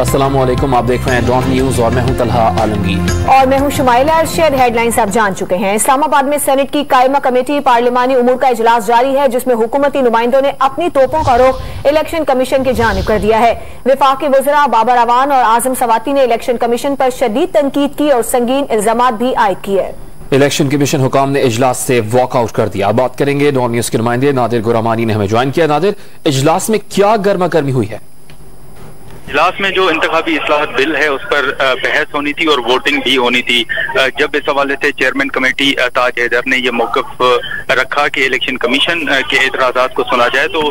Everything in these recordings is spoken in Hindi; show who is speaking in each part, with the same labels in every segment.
Speaker 1: अस्सलामुअलैकुम, आप देख रहे हैं डॉट न्यूज और मैं हूं तलहा आलमगीर
Speaker 2: और मैं हूं शुमाइला अरशद। हेडलाइंस आप जान चुके हैं। इस्लामाबाद में सेनेट की कायमा कमेटी पार्लिमानी उमूर का इजलास जारी है, जिसमें हुकूमती नुमाइंदों ने अपनी तोपों का रुख इलेक्शन कमीशन की जानिब कर दिया है। विफाकी वज़रा बाबर अवान और आजम सवाती ने इलेक्शन कमीशन पर शदीद तनकीद की और संगीन इल्जामात भी आयद किए।
Speaker 1: इलेक्शन कमीशन हुकाम ने इजलास से वॉकआउट कर दिया। बात करेंगे डॉन न्यूज के नुमाइंदे नादिर गुरामानी ने हमें ज्वाइन किया। नादिर, इजलास में क्या गर्मा गर्मी हुई है?
Speaker 3: इजलास में जो इंतखाबी इस्लाहत बिल है उस पर बहस होनी थी और वोटिंग भी होनी थी। जब इस हवाले से चेयरमैन कमेटी ताज हैदर ने यह मौक़िफ़ रखा कि इलेक्शन कमीशन के एतराज़ात को सुना जाए, तो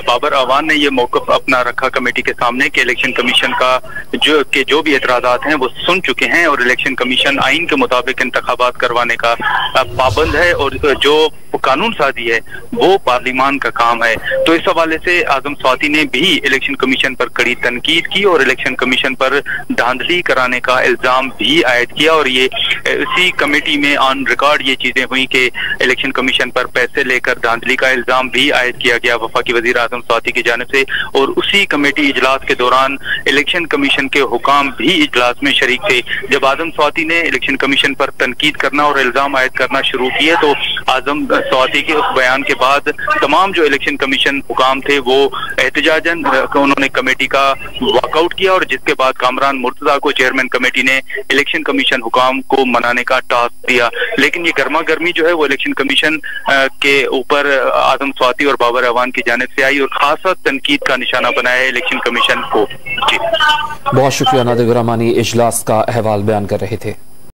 Speaker 3: बाबर अवान ने यह मौक़िफ़ अपना रखा कमेटी के सामने कि इलेक्शन कमीशन का जो भी एतराज़ात हैं वो सुन चुके हैं और इलेक्शन कमीशन आइन के मुताबिक इंतखाबात करवाने का पाबंद है और जो कानून साजी है वो पार्लिमान का काम है। तो इस हवाले से आजम सवाती ने भी इलेक्शन कमीशन पर कड़ी तनकीद की और इलेक्शन कमीशन पर धांधली कराने का इल्जाम भी आयद किया। और ये इसी कमेटी में ऑन रिकॉर्ड ये चीजें हुई कि इलेक्शन कमीशन पर पैसे लेकर धांधली का इल्जाम भी आयद किया गया वफाकी वजीर आजम सवाती की जानिब से। और उसी कमेटी इजलास के दौरान इलेक्शन कमीशन के हुकाम भी इजलास में शरीक थे। जब आजम सवाती ने इलेक्शन कमीशन पर तनकीद करना और इल्जाम आयद करना शुरू किए, तो आजम सवाती के उस बयान के बाद तमाम जो इलेक्शन कमीशन हुकाम थे वो एहतजाजन उन्होंने कमेटी का वॉकआउट किया और जिसके बाद कामरान मुर्तजा को चेयरमैन कमेटी ने इलेक्शन कमीशन हुकाम को मनाने का टास्क दिया। लेकिन ये गर्मा गर्मी जो है वो इलेक्शन कमीशन के ऊपर आजम सवाती और बाबर अवान की जानिब से आई और खासा तनकीद का निशाना बनाया है इलेक्शन कमीशन को। जी,
Speaker 1: बहुत शुक्रिया। नादिर गुरामानी इजलास का अहवाल बयान कर रहे थे।